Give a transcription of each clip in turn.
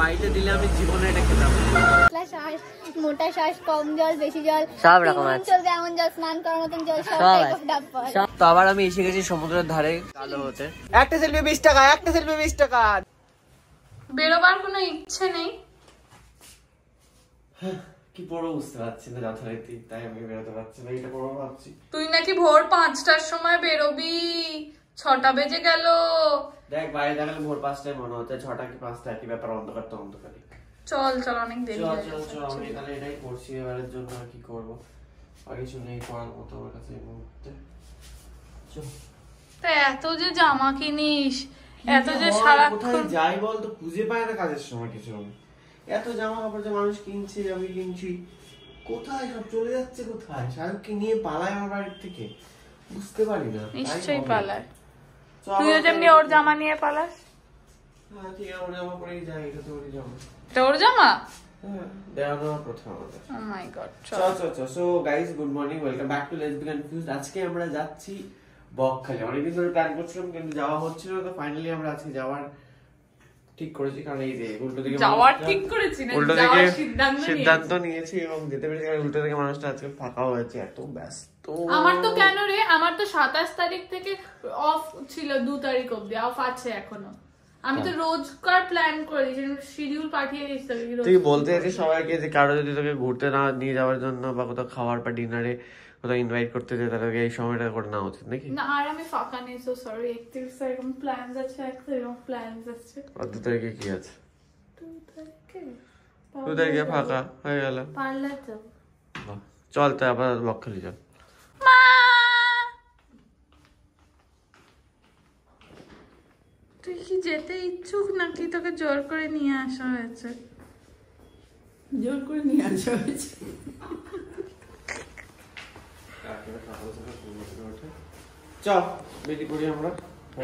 বাড়িতে দিলে আমি জীবনে এটা খেতাম। মোটা শ্বাস, কম জল, বেশি জল, সব রকম আছে। চলবে এমন জল, স্নান করার মতন জল, সব টাইপ অফ ডাব পাওয়া যায়। তো আবার আমি এসে গেছি সমুদ্রের ধারে কালো হতে। একটা সেলফি 20 টাকা, একটা সেলফি 20 টাকা। বেরোবার কোনো ইচ্ছে নেই? কি পড়বো বুঝতে পারছি না যথারীতি, তাই আমি বেরোতে পারছি না। এটা পড়বো ভাবছি। তুই নাকি ভোর 5টার সময় বেরোবি, 6টা বেজে গেল। দেখ বাইরে দেখালে ভোর 5টায় মনে হচ্ছে, 6টা কি 5টা একই ব্যাপার, অন্ধকার তো অন্ধকারই। চল চল, অনেক দেরি হয়ে চল গেছে। চল, আমি তাহলে এটাই করছি এবারের জন্য। আর কি করবো, আর কিছু নেই করার মতো আমার কাছে এই মুহূর্তে। চল। তা এত যে জামা কিনিস, এত যে সারাক্ষণ যাই বল তো খুঁজে পায় না কাজের সময় কিছু। এত জামা কাপড় যে মানুষ কিনছে, আমি কিনছি, কোথায় সব চলে যাচ্ছে কোথায়? শাহরুখকে নিয়ে পালায় আমার বাড়ির থেকে, বুঝতে পারি না। নিশ্চয়ই পালায়। তুইও যেমনি ওর জামা নিয়ে পালাস। হ্যাঁ ঠিক আছে, ওর জামা পরেই যাই। এটা তো ওরই জামা। এটা ওর জামা? হ্যাঁ, দেওয়া প্রথম আমাদের। ও মাই গড। চল চল চল। So guys, good morning, welcome back to let's be confused. আজকে আমরা যাচ্ছি বকখালি। অনেকদিন ধরে প্ল্যান করছিলাম কিন্তু যাওয়া হচ্ছিল না, তো ফাইনালি আমরা আজকে যাওয়ার ঠিক করেছি। কারণ এই যে উল্টো দিকে যাওয়ার ঠিক করেছি না, উল্টো যাওয়ার দিকে সিদ্ধান্ত নিয়েছি এবং যেতে পেরেছি। কারণ উল্টো দিকে মানুষটা আজকে ফাঁকা হয়েছে, এত ব্যস্ত। আমার তো কেন রে, আমার তো 27 তারিখ থেকে অফ ছিল, 2 তারিখ অবধি অফ আছে এখনো। আমি তো রোজকার প্ল্যান করি, শিডিউল পাঠিয়ে দিচ্ছি। তুই বলতে চাইছিস সবাইকে যে কারো যদি তোকে ঘুরতে না নিয়ে যাওয়ার জন্য বা কোথাও খাওয়ার বা ডিনারে কোথাও ইনভাইট করতে যায়, তাহলে এই সময়টা করে নেওয়া উচিত নাকি? না, আর আমি ফাঁকা নেই, সো সরি। 31 তারিখ প্ল্যানস আছে, 1 তারিখ প্ল্যানস আছে। আর 2 তারিখে কি আছে? 2 তারিখে ফাঁকা হয়ে গেল। পারলে তো চল, তো আবার বকখালি চল। তুই কি যেতে ইচ্ছুক নাকি তোকে জোর করে নিয়ে আসা হয়েছে? জোর করে নিয়ে আসা হয়েছে। চল বেটি করি আমরা।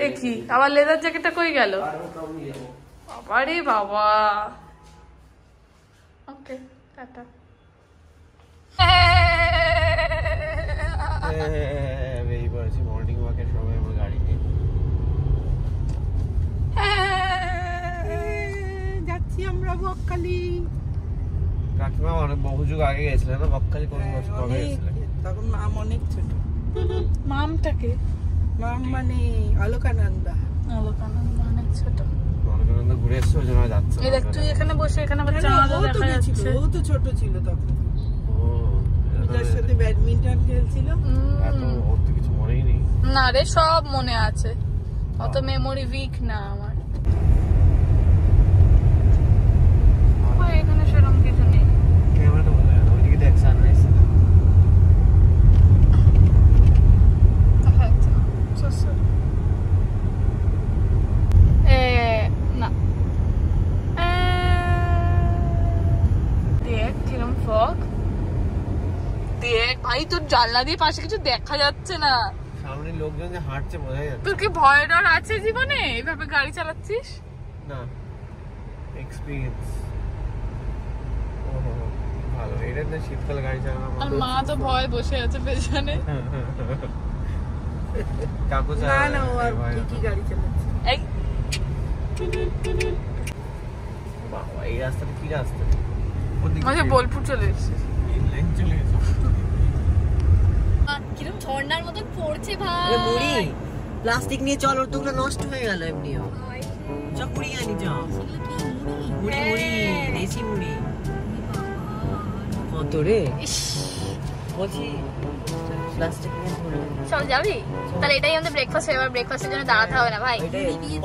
এ কি আবার লেদার জ্যাকেটটা কই গেল? বাবা রে বাবা। ওকে, টাটা। বেরিয়ে পড়েছি মর্নিং ওয়াকের সময় আমার গাড়ি নিয়ে। যাচ্ছি আমরা বকখালি। কাকিমা অনেক বহু যুগ আগে গেছিলেন না বকখালি? কোন বছর কবে গেছিলেন? তখন মাম অনেক ছোট। মামটাকে মাম মানে অলকানন্দা। অলকানন্দ অনেক ছোট। অলকানন্দ ঘুরে এসেছে, ওই জন্য যাচ্ছে। এই দেখ, তুই এখানে বসে এখানে আবার চাঁদও দেখা যাচ্ছে। ও তো ছোট ছিল তখন, ও ওদের সাথে ব্যাডমিন্টন খেলছিল। এত ওর তো কিছু মনেই নেই। না রে, সব মনে আছে, অত মেমোরি উইক না আমার। এখানে সেরকম কিছু নেই। ক্যামেরাটা ভালো না, ওইদিকে দেখ সানরাইজ। না দেখ কিরম ফগ। দেখ ভাই, তোর জানলা দিয়ে পাশে কিছু দেখা যাচ্ছে না। সামনে লোকজন যে হাঁটছে বোঝা যাচ্ছে। তোর কি ভয় ডর আছে জীবনে এইভাবে গাড়ি চালাচ্ছিস? না, এক্সপেরিয়েন্স। ভালো, এটা না শীতকালে গাড়ি চালানো। আর মা তো ভয় বসে আছে পেছনে। কাকু না না, ও আর ঠিকই গাড়ি চালাচ্ছে। এই বাবা, এই রাস্তাটা কি রাস্তা? মানে বোলপুর চলে এসেছিস। লাইন চলে গেছে। কিরম ঝর্ণার মতন পড়ছে ভাই। মুড়ি প্লাস্টিক নিয়ে চল, ওর তোগুলো নষ্ট হয়ে গেল এমনিও। চ মুড়ি আনি, চ মুড়ি মুড়ি দেশি মুড়ি। কত রে বলছি, প্লাস্টিক নিয়ে ধরে চল যাবি তাহলে? এটাই আমাদের ব্রেকফাস্ট। এবার ব্রেকফাস্টের জন্য দাঁড়াতে হবে না ভাই।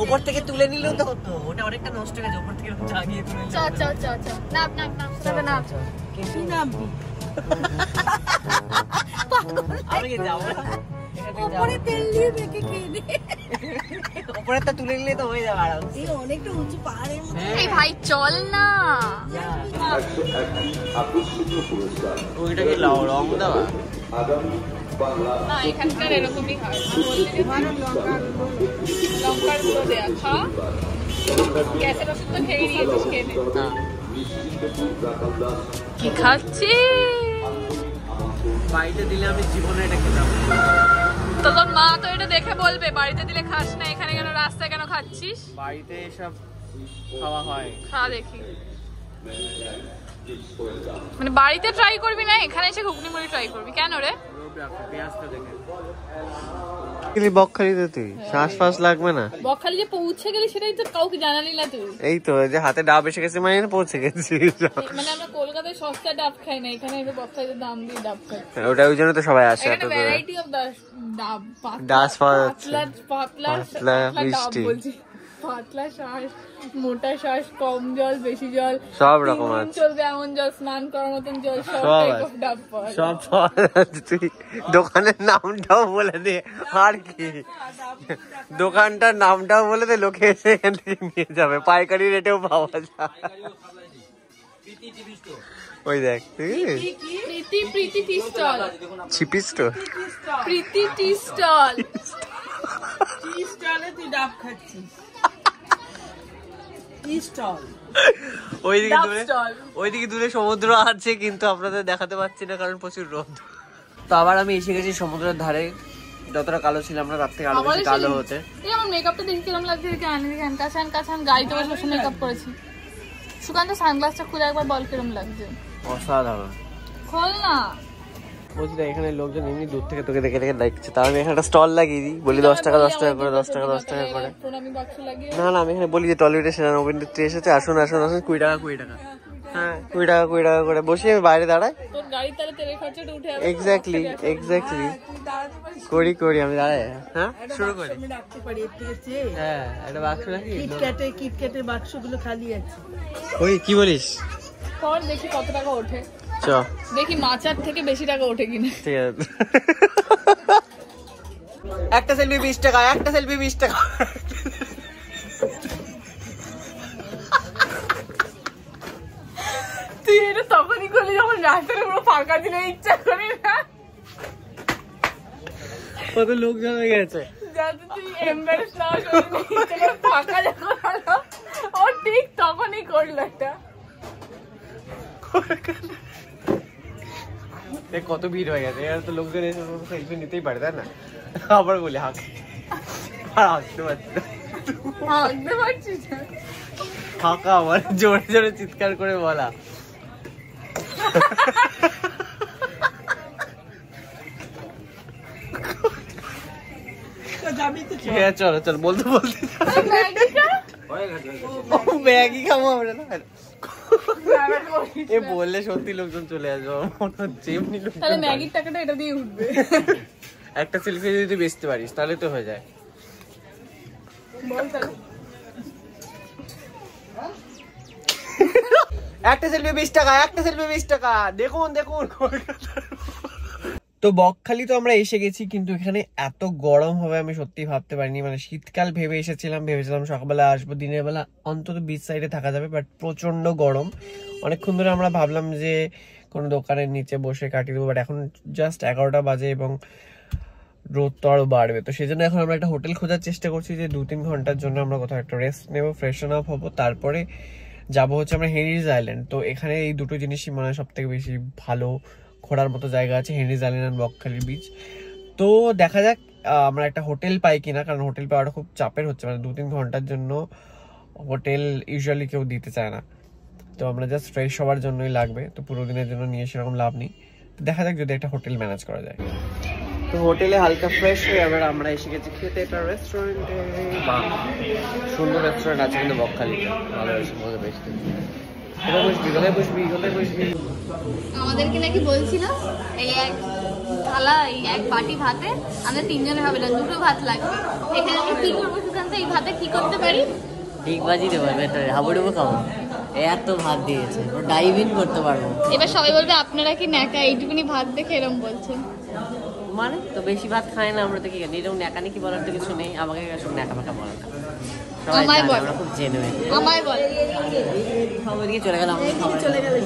ওপর থেকে তুলে নিলেও তো হতো, ওটা অনেকটা নষ্ট হয়ে গেছে। ওপর থেকে জাগিয়ে তুলে নিলে। চল চল চল চল, না না না তবে না। কি নামবি? আমি যাবো না, ওপরে তেল দিয়ে মেখে খেয়ে নে। ওপরে তো তুলে নিলে তো হয়ে যাবে আরাম। এই অনেকটা উঁচু পাহাড়ের মতো। এই ভাই চল না। ওইটা কি রং দেওয়া? না, এখানকার এরকমই হয়। লঙ্কার গুঁড়ো দেয়া। খা, গ্যাসের ওষুধ তো খেয়ে নিয়েছিস, খেয়ে নে। কি খাচ্ছি? বাড়িতে দিলে আমি জীবনে এটা খেতাম। তো তোর মা তো এটা দেখে বলবে বাড়িতে দিলে খাস না, এখানে কেন রাস্তায় কেন খাচ্ছিস? বাড়িতে এসব খাওয়া হয়। খাওয়া দেখি, মানে বাড়িতে ট্রাই করবি না, এখানে এসে ঘুগনি মুড়ি ট্রাই করবি কেন রে? বকখালিতে তুই শ্বাস ফাস লাগবে না? বকখালি যে পৌঁছে গেলি সেটাই তো কাউকে জানালি না তুই। এই তো যে হাতে ডাব এসে গেছে মানে পৌঁছে গেছি। মানে আমরা কলকাতায় সস্তা ডাব খাই না, এখানে এসে বকখালিতে দাম দিয়ে ডাব খাই। ওটা ওই জন্য তো সবাই আসে। এখানে ভ্যারাইটি অফ ডাব, ডাস পাওয়া পাতলা পাতলা ডাব মিষ্টি বলছি, পাতলা শ্বাস, মোটা শ্বাস, কম জল, বেশি জল, সব রকম আছে। চলবে এমন জল, স্নান করার মতন জল, সব সব টাইপ আছে। অফ ডাব পাওয়া যায়। সব পাওয়া যাচ্ছে। তুই দোকানের নামটাও বলে দে, আর কি দোকানটার নামটাও বলে দে, লোকে এসে এখান থেকে নিয়ে যাবে, পাইকারি রেটেও পাওয়া যায়। ওই দেখ প্রীতি প্রীতি টি স্টল, ছিপি স্টোর, প্রীতি টি স্টল। টি স্টলে তুই ডাব খাচ্ছিস? টি স্টল ওইদিকে ডাব দূরে, স্টল। ওইদিকে দূরে সমুদ্র আছে কিন্তু আপনাদের দেখাতে পাচ্ছি না কারণ প্রচুর রোদ। তো আবার আমি এসে গেছি সমুদ্রের ধারে। যতটা কালো ছিলাম না তার থেকে আরো বেশি কালো হতে। এই আমার মেকআপটা দেখি কিরকম লাগছে, দেখি আনি দেখেন কাছান কাছান গাড়িতে বসে বসে মেকআপ করেছি। সুকান্ত সানগ্লাসটা খুলে একবার বল কিরকম লাগছে। অসাধারণ। খোল না। বলছি না এখানে লোকজন এমনি দূর থেকে তোকে দেখে দেখে দেখছে, তার আমি এখানে একটা স্টল লাগিয়ে দিই, বলি 10 টাকা 10 টাকা করে 10 টাকা 10 টাকা করে। প্রণামী বাক্স লাগিয়ে না না আমি এখানে বলি যে টলিউডে সেরা নবীন্দ্র এসেছে, আসুন আসুন আসুন, 20 টাকা 20 টাকা, হ্যাঁ 20 টাকা 20 টাকা করে বসে আমি বাইরে দাঁড়াই। তোর গাড়ি তাহলে তেলের খরচাটা উঠে যাবে। এক্স্যাক্টলি করি আমি দাঁড়াই। হ্যাঁ শুরু করি। আমি রাখতে পারি এর থেকে চেয়ে। হ্যাঁ একটা বাক্স রাখি। কিটক্যাটের বাক্সগুলো খালি আছে। ওই কি বলিস? কর দেখি কত টাকা ওঠে, চ দেখি মাচার থেকে বেশি টাকা ওঠে কিনা। ঠিক আছে। একটা সেলফি 20 টাকা, একটা সেলফি 20 টাকা। তুই এটা তখনই করলি যখন রাস্তার পুরো ফাঁকা ছিল, ইচ্ছা করি না কত লোকজন হয়ে গেছে। যাতে তুই এমবারেস না হয়ে ফাঁকা যখন হলো, ও ঠিক তখনই করলো এটা। কত ভিড় হয়ে গেছে, এর তো লোকজন এসে সেলফি নিতেই পারে তাই না? আবার বলি হাঁক, আর হাঁকতে পারছি না, হাঁকতে পারছিস না? হাঁকা আমার জোরে জোরে চিৎকার করে বলা। হ্যাঁ চলো চলো বলতে বলতে ম্যাগি খাবো আমরা না। এ বললে সত্যি লোকজন চলে আসবে আমার মনে হচ্ছে, এমনি লোকজন তাহলে ম্যাগির টাকাটা এটা দিয়ে উঠবে। একটা সেলফি যদি বেচতে পারিস তাহলে তো হয়ে যায়। বল তাহলে। একটা সেলফি 20 টাকা, একটা সেলফি 20 টাকা, দেখুন দেখুন। তো বকখালি তো আমরা এসে গেছি, কিন্তু এখানে এত গরম হবে আমি সত্যি ভাবতে পারিনি। মানে শীতকাল ভেবেছিলাম সকালবেলা আসবো, দিনের বেলা অন্তত বিচ সাইডে থাকা যাবে, বাট প্রচন্ড গরম। অনেকক্ষণ ধরে আমরা ভাবলাম যে কোনো দোকানের নিচে বসে কাটিয়ে দেবো, বাট এখন জাস্ট 11টা বাজে এবং রোদ তো আরো বাড়বে। তো সেই জন্য এখন আমরা একটা হোটেল খোঁজার চেষ্টা করছি যে 2-3 ঘন্টার জন্য আমরা কোথাও একটা রেস্ট নেবো, ফ্রেশন আপ হবো, তারপরে যাবো হচ্ছে আমরা হেনরিজ আইল্যান্ড। তো এখানে এই দুটো জিনিসই মনে হয় সব থেকে বেশি ভালো ঘোরার মতো জায়গা আছে, হেনরিজ আইল্যান্ড আর বকখালি বিচ। তো দেখা যাক আমরা একটা হোটেল পাই কিনা, কারণ হোটেল পাওয়াটা খুব চাপের হচ্ছে, মানে 2-3 ঘন্টার জন্য হোটেল ইউজুয়ালি কেউ দিতে চায় না। তো আমরা জাস্ট ফ্রেশ হওয়ার জন্যই লাগবে, তো পুরো দিনের জন্য নিয়ে সেরকম লাভ নেই। তো দেখা যাক যদি একটা হোটেল ম্যানেজ করা যায়। তো হোটেলে হালকা ফ্রেশ হয়ে এবার আমরা এসে গেছি খেতে একটা রেস্টুরেন্টে। সুন্দর রেস্টুরেন্ট আছে কিন্তু বকখালিতে, ভালো হয়েছে মজা পেয়েছি। কোথায় বসবি কোথায় বসবি কোথায় বসবি? আমাদেরকে নাকি বলছিল এই এক থালা এই এক বাটি ভাতে আমরা 3 জনে হবে না, 2টো ভাত লাগবে। এখানে আমরা কি করবো সুকান্ত, এই ভাতে কি করতে পারি? ঠিক বাজি দেবো ভেতরে, হাবুডুবু খাবো। এত ভাত দিয়েছে, ডাইভ ইন করতে পারবো। এবার সবাই বলবে আপনারা কি ন্যাকা, এইটুকুনি ভাত দেখে এরম বলছেন। মানে তো বেশি ভাত খাই না আমরা, তো কি এরকম ন্যাকানি কি বলার তো কিছু নেই, আমাকে সব ন্যাকা ফাঁকা বলে না, সবাই আমায় জানে বল। আমরা খুব জেনুইন। আমায় বল। সব ওইদিকে চলে গেল, আমাদের খাবার চলে গেল।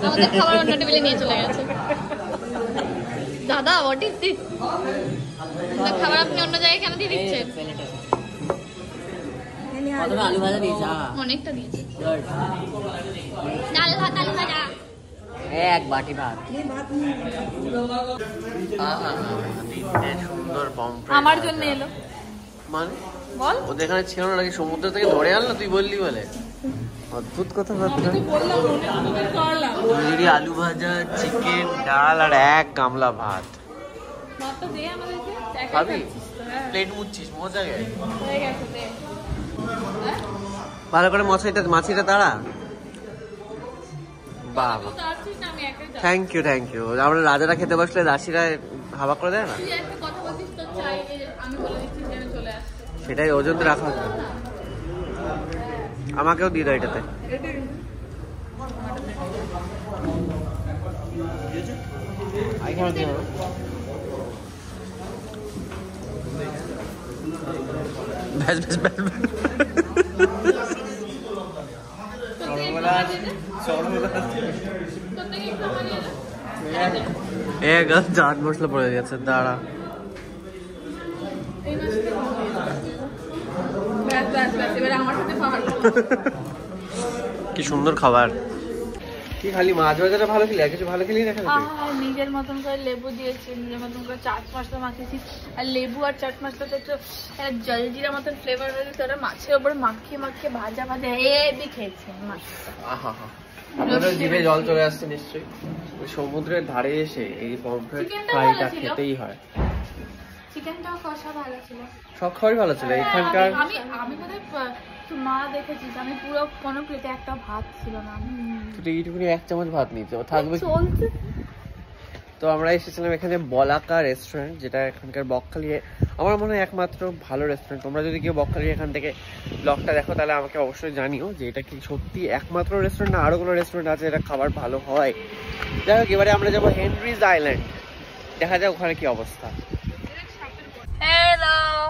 আমাদের খাবার অন্য টেবিলে নিয়ে চলে গেছে। দাদা হোয়াট ইজ দিস? খাবার আপনি অন্য জায়গায় কেন দিয়ে দিচ্ছেন? কতটা আলু ভাজা দিয়েছে? অনেকটা দিয়েছে। ডাল ভাত আলু ভাজা এক বাটি ভাত। সুন্দর পমফ্রেট আমার জন্য এলো। মানে বল। ওদের এখানে ছিল না নাকি, সমুদ্র থেকে ধরে আনলো তুই বললি বলে? অদ্ভুত কথা বার্তা। আলু ভাজা, চিকেন, ডাল আর এক গামলা ভাত। খাবি? প্লেট মুচ্ছিস, মজা গে। ভালো করে মাছিটা তাড়া। বাবা, থ্যাংক ইউ থ্যাংক ইউ। আমরা রাজারা খেতে বসলে দাসীরা হাওয়া করে দেয় না, সেটাই ওজন রাখা হতো। আমাকেও দিয়ে দাও এটাতে। ব্যাস ব্যাস ব্যাস। চাট মশলা পড়ে যাচ্ছে, দাঁড়া। কি সুন্দর খাবার। কি খালি মাছ ভাজাটা ভালো খেলি, আর কিছু ভালো খেলি না? নিজের মতন করে লেবু দিয়েছি, নিজের মতন করে চাট মশলা মাখিয়েছি, আর লেবু আর চাট মশলাটা একটু জলজিরা মতন ফ্লেভার হয়েছে, তারা মাছের ওপর মাখিয়ে মাখিয়ে ভাজা ভাজা হেভি খেয়েছি মাছটা। জিভে জল চলে আসছে নিশ্চয়ই। সমুদ্রের ধারে এসে এই পমফ্রেট ফ্রাইটা খেতেই হয়। চিকেনটাও কষা ভালো ছিল, সব খাবারই ভালো ছিল এখানকার। আমি বোধহয় মা দেখেছিস, আমি পুরো কোনো প্লেটে একটা ভাত ছিল না। এইটুকুনি এক চামচ ভাত নিতে থাকবে। তো আমরা এসেছিলাম এখানে বলাকা রেস্টুরেন্ট, যেটা এখানকার বকখালি আমার মনে হয় একমাত্র ভালো রেস্টুরেন্ট। তোমরা যদি কেউ বকখালি এখান থেকে ব্লগটা দেখো তাহলে আমাকে অবশ্যই জানিও যে এটা কি সত্যি একমাত্র রেস্টুরেন্ট না আরো কোনো রেস্টুরেন্ট আছে এটা খাবার ভালো হয়। যাই হোক, এবারে আমরা যাবো হেনরিজ আইল্যান্ড, দেখা যাক ওখানে কি অবস্থা।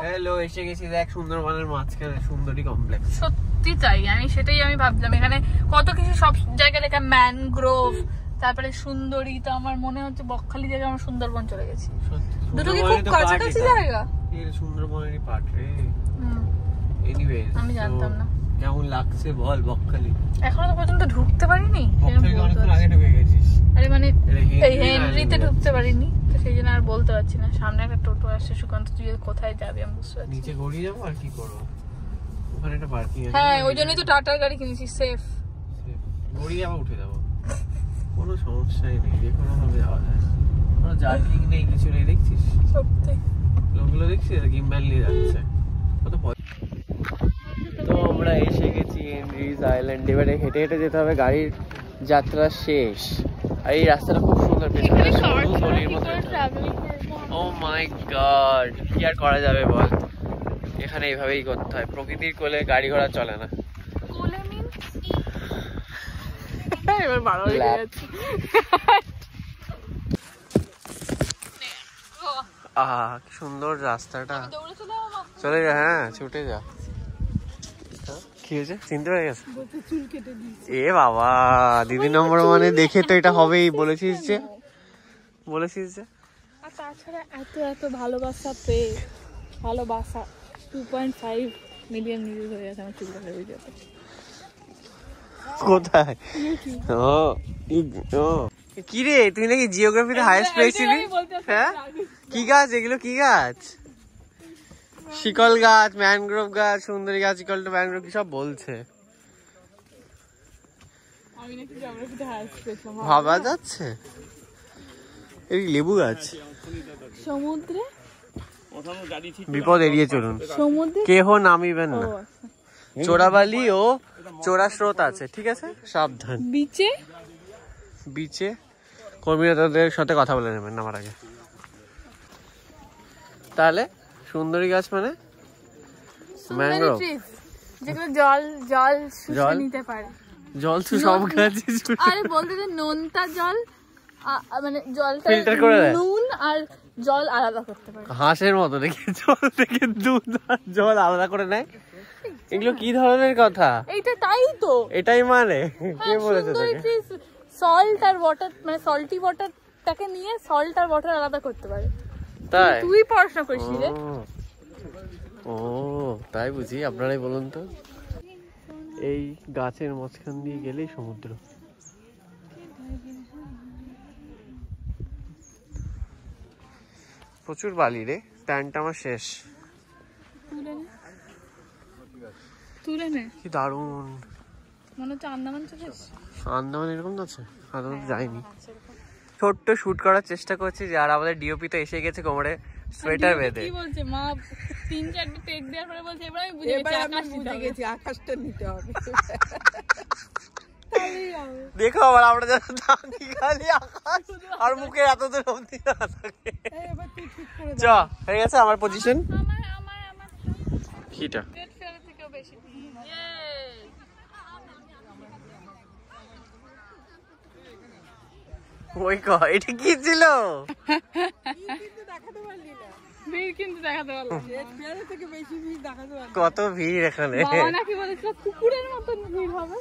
হ্যালো, এসে গেছি দেখ সুন্দরবনের মাঝখানে সুন্দরী কমপ্লেক্স। সত্যি তাই, সেটাই আমি ভাবলাম এখানে কত কিছু সব জায়গায় লেখা ম্যানগ্রোভ, তারপরে সুন্দরী, তো আমার মনে হচ্ছে বকখালি জায়গায় আমরা সুন্দরবন চলে গেছি। দুটো কি খুব কাছাকাছি জায়গা? এই সুন্দরবনেরই পার্ট রে। এনিওয়েজ, আমি জানতাম না। কেমন লাগছে বল বকখালি? এখনো তো পর্যন্ত ঢুকতে পারিনি। অনেকক্ষণ আগে ঢুকে গেছিস। আরে মানে এই হেনরিতে ঢুকতে পারিনি, তো সেই জন্য আর বলতে পারছি না। সামনে একটা টোটো আসছে, সুকান্ত তুই কোথায় যাবি আমি বুঝতে পারছি। নিচে গড়িয়ে যাবো আর কি করবো, ওখানে একটা পার্কিং আছে। হ্যাঁ, ওই জন্যই তো টাটার গাড়ি কিনেছি, সেফ। গড়িয়ে যাবো, উঠে যাবো, কোনো সমস্যাই নেই, যে কোনো ভাবে যাওয়া যায়। কোনো জার্কিং নেই, কিছু নেই। দেখছিস সত্যি লোকগুলো, দেখছিস গিম্বল নিয়ে যাচ্ছে, কত। তো আমরা এসে গেছি হেনরিজ আইল্যান্ড। এবারে হেঁটে হেঁটে যেতে হবে, গাড়ির যাত্রা শেষ। আর এই রাস্তাটা খুব সুন্দর, পেছনে সরু গলির মতো। ও মাই গড, কি আর করা যাবে বল, এখানে এইভাবেই করতে হয়। প্রকৃতির কোলে গাড়ি ঘোড়া চলে না। কোলে মিন্স এবার বাড়া হয়ে যাচ্ছে। কি সুন্দর রাস্তাটা, চলে যা। হ্যাঁ, ছুটে যা। কি হয়েছে, চিনতে পেরে গেছে? এ বাবা, দিদি নম্বর মানে দেখে তো এটা হবেই। বলেছিস যে আর তাছাড়া এত এত ভালোবাসা পেয়ে, ভালোবাসা 2.5 মিলিয়ন ভিউজ হয়ে গেছে আমার চুলকাটার ভিডিওতে। কোথায়? কি রে, তুই নাকি জিওগ্রাফিতে হাইয়েস্ট পেয়েছিলি? হ্যাঁ, কি গাছ এগুলো? কি গাছ? শিকল গাছ, ম্যানগ্রোভ গাছ, সুন্দরী গাছ, ইকল টু ম্যানগ্রোভ, কি সব বলছে। ভাবা যাচ্ছে। এই লেবু গাছ। সমুদ্রে বিপদ এড়িয়ে চলুন, সমুদ্রে কেহ নামিবেন না। চোরাবালি ও চোরা স্রোত আছে, ঠিক আছে, সাবধান। বিচে কর্মীরা তাদের সাথে কথা বলে নেবেন নামার আগে। তাহলে সুন্দরী গাছ মানে ম্যানগ্রোভ, যেগুলো জল জল শুষে নিতে পারে। জল তো সব গাছে। আরে বলতে যে নোনতা জল, মানে জলটা ফিল্টার করে দেয়, নুন আর জল আলাদা করতে পারে। হাঁসের মতো দেখে জল থেকে দুধ আর জল আলাদা করে নেয়। এগুলো কি ধরনের কথা? এইটা তাই তো, এটাই মানে কে বলেছে তোকে? সল্ট আর ওয়াটার, মানে সল্টি ওয়াটারটাকে নিয়ে সল্ট আর ওয়াটার আলাদা করতে পারে। তাই তুই পড়াশোনা করিস রে? ও তাই বুঝি। আপনারাই বলুন তো, এই গাছের মাঝখান দিয়ে গেলেই সমুদ্র। প্রচুর বালি রে, প্যান্ট আমার শেষ। তুলে নে, কি দারুণ। মনে হচ্ছে আন্দামান চলে এসেছে। আন্দামান এরকম আছে? আন্দামান যাইনি। ছোট্ট শুট করার চেষ্টা করছি, আর আমাদের ডিওপি তো এসে গেছে কোমরে সোয়েটার বেঁধে। কি বলছে মা 3-4টা টেক দেওয়ার পরে বলছে এবার আমি বুঝে গেছি আকাশটা নিতে হবে। দেখো আবার আমরা যখন থাকি খালি আকাশ আর মুখে এত দূর অবধি না থাকে। চ হয়ে গেছে আমার পজিশন। কিটা ওই ক এটা কি ছিল? কত ভিড় এখানে। কুকুরের মতন ভিড় হবে।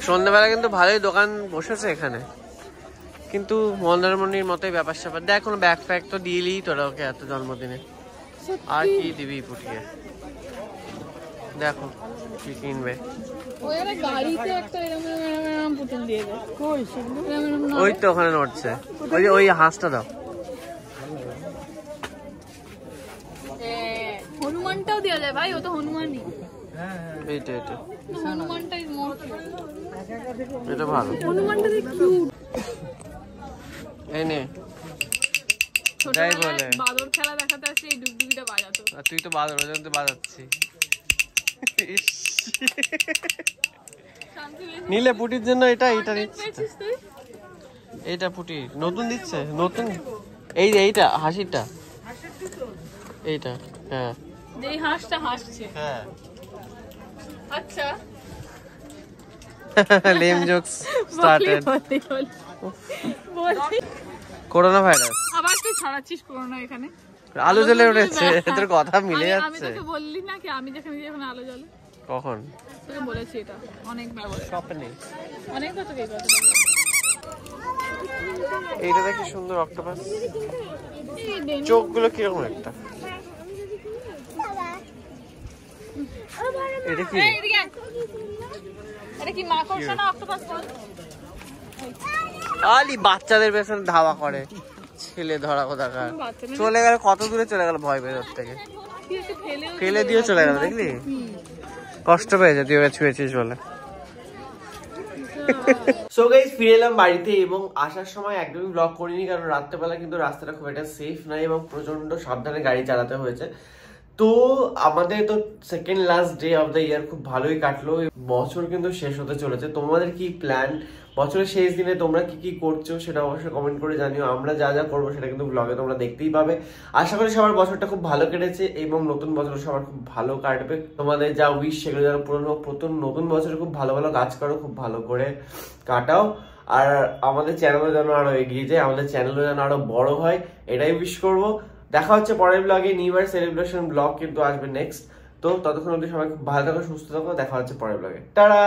সন্ধ্যাবেলা কিন্তু ভালোই দোকান বসেছে এখানে, কিন্তু মন্দারমণির মতোই ব্যাপার স্যাপার। দেখ কোনো ব্যাগ ফ্যাগ তো দিলি তোরা ওকে এত জন্মদিনে, আর কি দিবি পুটিকে? দেখো কি কিনবে। ওই তো ওখানে নড়ছে, ওই যে ওই হাঁসটা দাও। হনুমানটাও দেওয়া যায় ভাই, ও তো হনুমানই। এইটা এটা হনুমানটাই মোর এটা ভালো। হনুমানটা দেখি কিউট। এই নে যাই বলে বাদর খেলা দেখাতে আসলে এই ডুগডুগিটা বাজাতো। আর তুই তো বাদর ওজন তো বাজাচ্ছি। নিলে পুটির জন্য এটা এইটা দিচ্ছে, এইটা পুটি নতুন দিচ্ছে, নতুন এই যে এইটা হাসিটা এইটা। হ্যাঁ যেই হাঁসটা হাসছে। হ্যাঁ আচ্ছা lame jokes started. Corona virus আবার তুই ছড়াচ্ছিস করোনা এখানে। আলো জ্বলে উঠেছে, তোর কথা মিলে আমি যাচ্ছে। তোকে বললি না কি আমি যেখানে যেখানে আলো জ্বলে? কখন তোকে বলেছি এটা অনেকবার বলেছি, স্বপ্নে। অনেকবার তোকে এই কথাটা বলেছি। এইটা দেখি সুন্দর অক্টোপাস, চোখগুলো কিরকম একটা। এটা কি? এটা কি মাকড়সা না অক্টোপাস বল? আলি বাচ্চাদের পেছনে ধাওয়া করে, ছেলে ধরা কোথাকার। চলে গেল, কত দূরে চলে গেল ভয় পেয়ে ওর থেকে, ফেলে দিয়ে চলে গেল। দেখলি কষ্ট পেয়েছে তুই ওকে ছুঁয়েছিস বলে। সো গাইস ফিরে এলাম বাড়িতে, এবং আসার সময় একদমই ব্লগ করিনি, কারণ রাত্রেবেলা কিন্তু রাস্তাটা খুব একটা সেফ নাই এবং প্রচন্ড সাবধানে গাড়ি চালাতে হয়েছে। তো আমাদের তো second last day of the year খুব ভালোই কাটলো। বছর কিন্তু শেষ হতে চলেছে। তোমাদের কি প্ল্যান? বছরের শেষ দিনে তোমরা কি কি করছো সেটা অবশ্যই কমেন্ট করে জানিও। আমরা যা যা করবো সেটা কিন্তু ব্লগে তোমরা দেখতেই পাবে। আশা করি সবার বছরটা খুব ভালো কেটেছে এবং নতুন বছর সবার খুব ভালো কাটবে। তোমাদের যা উইশ সেগুলো যেন পূরণ হোক। নতুন বছরে খুব ভালো ভালো কাজ করো, খুব ভালো করে কাটাও। আর আমাদের চ্যানেলও যেন আরো এগিয়ে যায়, আমাদের চ্যানেলও যেন আরো বড় হয়, এটাই উইশ করবো। দেখা হচ্ছে পরের ব্লগে। নিউ ইয়ার সেলিব্রেশন ব্লগ কিন্তু আসবে নেক্সট। তো ততক্ষণ অবধি সবাই খুব ভালো থাকো, সুস্থ থাকো। দেখা হচ্ছে পরের ব্লগে। টাটা।